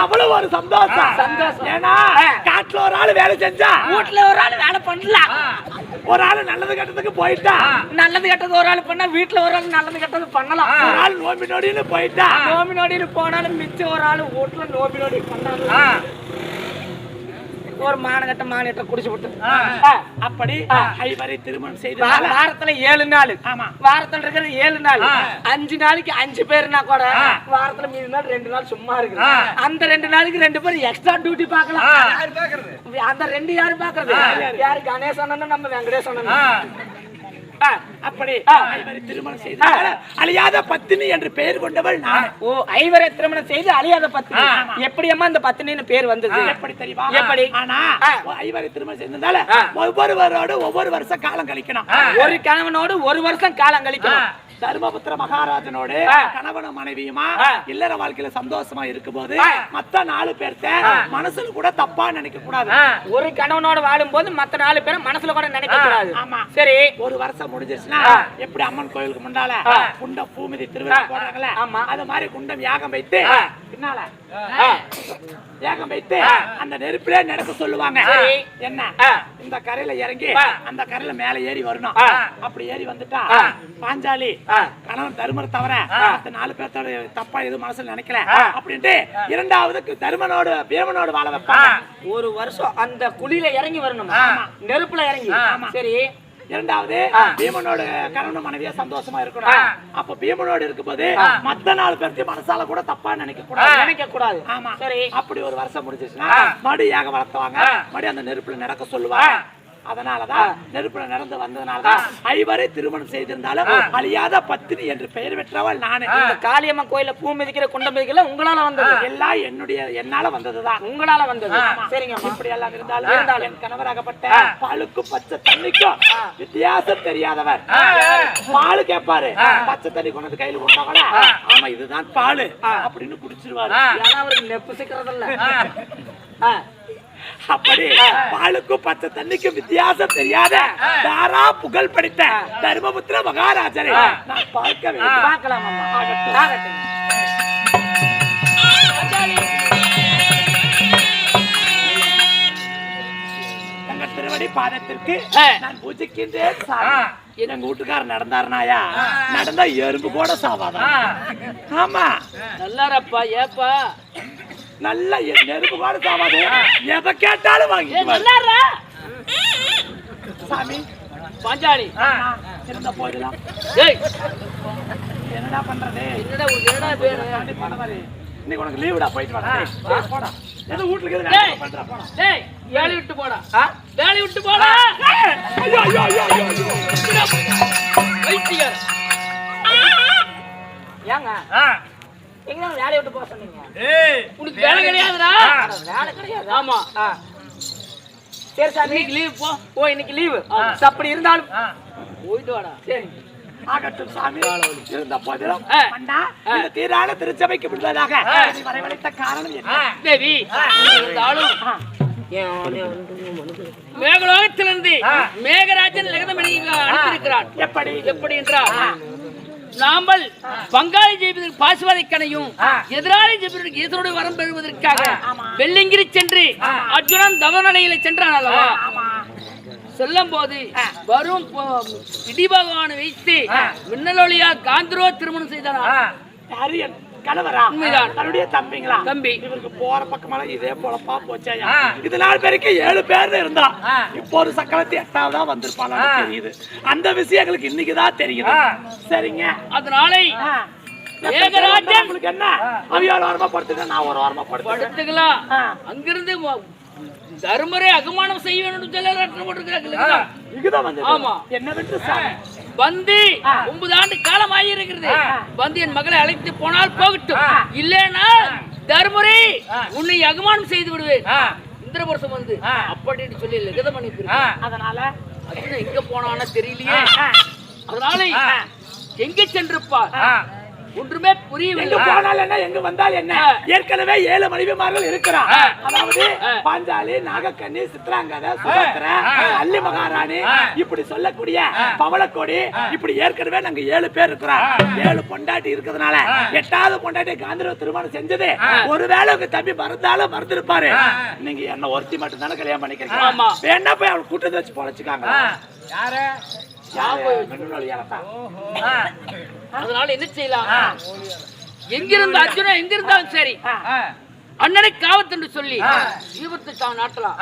அவ்வளவு ஒரு சந்தோஷம். ஏன்னா காட்டுல ஒரு ஆளு வேலை செஞ்சா வீட்டுல ஒரு ஆள் வேலை பண்ணலாம். ஒரு ஆளு நல்லது கெட்டதுக்கு போயிட்டா, நல்லது கெட்டது ஒரு ஆள் பண்ணா வீட்டுல ஒரு ஆள் நல்லது கெட்டது பண்ணலாம். ஒரு ஆள் நோம்பி நோடின்னு போயிட்டா, நோம்பி நோடின்னு போனாலும் மிச்சம் ஒரு ஆள் வீட்டுல நோம்பி நோடி பண்ணாலும் ஒரு மானகட்ட மானிட்ட குடிச்சு விட்டு அப்படி ஐவரை திருமணம் செய்து வாரத்துல 7 நாள். ஆமா, வாரத்துல இருக்கிற 7 நாள் 5 நாளைக்கு 5 பேர்னா கூட வாரத்துல மீதி நாள் 2 நாள் சும்மா இருக்கு. அந்த 2 நாளைக்கு 2 பேர் எக்ஸ்ட்ரா டியூட்டி பார்க்கலாம். அந்த 2 யாரு பாக்குறது? யாரு? கணேசன் நம்ம வெங்கடேசன். அப்படி ஐவரை திருமணம் செய்து அழியாத பத்தினி என்று பெயர் கொண்டவள் நான். ஓ, ஐவரை திருமணம் செய்து அழியாத பத்தினி. எப்படி அம்மா அந்த பத்தினின்னு பேர் வந்தது? எப்படி தெரியுமா? எப்படி? ஆனா ஐவரை திருமணம் செய்ததால ஒவ்வொருவரோட ஒவ்வொரு வருஷம் காலம் கழிக்கணும். ஒரு கணவனோடு ஒரு வருஷம் காலம் கழிக்கணும். தர்மபுத்திர மகாராஜனோடு கணவனும் மனைவியுமா இல்லற வாழ்க்கையில சந்தோஷமா இருக்கும் போது மத்த 4 பேர்த்த மனசுல கூட தப்பா நினைக்க கூடாது. ஒரு கணவனோட வாழும் போது மத்த 4 பேரும் மனசுல கூட நினைக்க கூடாது. ஆமா, சரி. ஒரு வருஷம் முடிஞ்சிருச்சுன்னா எப்படி அம்மன் கோயிலுக்கு முன்னால குண்டம் பூமிதி திருவிழா போடுறாங்கல்ல, அது மாதிரி குண்டம் யாகம் வைத்து பின்னால யாகம் வைத்து அந்த நெருப்பிலே நடக்க சொல்லுவாங்க. என்ன, இந்த கரையில இறங்கி அந்த கரையில மேல ஏறி வரணும். அப்படி ஏறி வந்துட்டா பாஞ்சாலி கணவன் தருமர் தவிர மத்த 4 பேர்த்தோட தப்பா எதுவும் மனசுல நினைக்கல அப்படின்ட்டு இரண்டாவது தருமனோடு பீமனோடு வாழ வைப்பாங்க. ஒரு வருஷம் அந்த குழியில இறங்கி வரணும், நெருப்புல இறங்கி. சரி. இரண்டாவது பீமனோட கணவன் மனைவியா சந்தோஷமா இருக்கணும். அப்ப பீமனோடு இருக்கும்போது மத்த 4 பேர்த்தையும் மனசால கூட தப்பா நினைக்க கூடாது. ஆமா, சரி. அப்படி ஒரு வருஷம் முடிஞ்சிச்சுன்னா மடியாக வளர்த்துவாங்க. மடி அந்த நெருப்புல நடக்க சொல்லுவாங்க. அதனாலதான் நெருப்புல நடந்து வந்ததுனாலதான் ஐவரை திருமணம் செய்திருந்தாலும் அழியாத பத்தினி என்று பெயர் பெற்றவள் நானே. இந்த காளியம்மா கோயில பூ மிதிக்கிற குண்டம் மிதிக்கல உங்களால வந்தது? எல்லாம் என்னால வந்ததுதான், உங்களால வந்தது. சரிங்க. இப்படி எல்லாம் இருந்தாலும் என் கணவராகப்பட்ட பாலுக்கும் பச்சை தண்ணிக்கும் வித்தியாசம் தெரியாதவர். பாலு கேட்பாரு, பச்சை தண்ணி கொண்டு கையில கொண்டா கூட ஆமா இதுதான் பாலு அப்படின்னு குடிச்சிருவாரு. ஏன்னா அவருக்கு நெப்பு சிக்கிறதில்ல. அப்படி பாலுக்கும் பச்சை தண்ணிக்கும் வித்தியாசம் தெரியாத தாரா புகழ் படித்த தர்மபுத்திர மகாராஜரை நான் பார்க்க வேண்டும். பார்க்கலாம். தங்கள் திருவடி பாதத்திற்கு நான் பூஜிக்கின்றேன். எங்க வீட்டுக்காரர் நடந்தாருனாயா நடந்தா எறும்பு கூட சாவாதான். ஆமா, நல்லாரப்பா. ஏப்பா நல்ல நெருப்பு கூட சாவாது, எதை கேட்டாலும் வாங்கி சாமி. பாஞ்சாலி இருந்த போதெல்லாம் என்னடா பண்றது? இன்னைக்கு உனக்கு லீவுடா, போயிட்டு போடா. ஏதோ வீட்டுக்கு வேலை விட்டு போடா, வேலை விட்டு போடா. ஏங்க எங்க வேலையை விட்டு போக சொன்னீங்க? உனக்கு வேலை கிடையாதுடா. வேலை கிடையாது. ஆமா. சரி சார், இன்னைக்கு லீவ் போ. ஓ, இன்னைக்கு லீவு. அப்படி இருந்தாலும் போயிட்டு வாடா. சரி. ஆகட்டும் சாமி. இருந்த போதிலும் அண்ணா இந்த தீரான திருச்சபைக்கு விடுவதாக வரவழைத்த காரணம் என்ன? தேவி இருந்தாலும் மேகலோகத்திலிருந்து மேகராஜன் லகதமணி அனுப்பியிருக்கிறார். எப்படி என்றால் நாமல் பங்காளி ஜெயிப்பதற்கு பாசுவதைக்கனையும் எதிராளி ஜெயிப்பதற்கு ஈசனுடைய வரம் பெறுவதற்காக வெள்ளிங்கிரி சென்று அர்ஜுனன் தவநிலையில சென்றான் அல்லவா? செல்லும் போது வரும் இடி பகவானை வைத்து மின்னலொளியா காந்திரோ திருமணம் செய்தார். கணவரா? தன்னுடைய தம்பிங்களா? தம்பி. இவருக்கு போற பக்கமெல்லாம் இதே போலப்பா போச்சாயா. இது 4 பேருக்கு 7 பேர் இருந்தா இப்போ ஒரு சக்கரத்தி 8ஆவதா வந்திருப்பாங்க தெரியுது. அந்த விஷயம் எங்களுக்கு இன்னைக்குதான் தெரியுது. சரிங்க. அதனால ஏகராஜன் உங்களுக்கு என்ன அவியார் வாரமா படுத்துக்க, நான் ஒரு வாரமா படுத்துக்கலாம். அங்கிருந்து தர்மரை அகமானம் செய்ய வேண்டும் சொல்ல. ஆமா, என்ன வந்து 9 ஆண்டு காலம் ஆகியிருக்கிறது. வந்து என் மகளை அழைத்து போனால் போகட்டும், இல்லைன்னா தர்மரை உன்னை அகமானம் செய்து விடுவேன். இந்திரபுரசம் வந்து அப்படின்னு சொல்லி லகதம் அனுப்பி. அதனால எங்க போனான்னு தெரியலையே. அதனால எங்க சென்றிருப்பார்? ஒன்றுமே எங்க புரியவில்லை. போனால் என்ன எங்க வந்தால் என்ன ஏற்கனவே 7 மனைவிமார்கள் இருக்கிறார். அதாவது பாஞ்சாலி, நாகக்கண்ணி, சித்ராங்கதை, சுபத்திரை, அல்லி மகாராணி இப்படி சொல்லக்கூடிய பவளக்கோடி இப்படி ஏற்கனவே நாங்க 7 பேர் இருக்கிறோம். 7 பொண்டாட்டி இருக்கிறதுனால 8வது பொண்டாட்டி காந்தர்வ திருமணம் செஞ்சது ஒருவேளை உங்க தம்பி மறந்தாலும் மறந்துருப்பாரு. நீங்க என்ன ஒருத்தி மட்டும் தானே கல்யாணம் பண்ணிக்கிறீங்க. வேணா போய் அவள் கூட்டத்தை வச்சு பொழைச்சுக்காங்க. அதனால என்ன செய்யலாம்? எங்கிருந்த அர்ஜுனன் எங்கிருந்தாலும் சரி அண்ணனை காவத்தென்று சொல்லி ஜீவத்தை தான் நாட்டலாம்.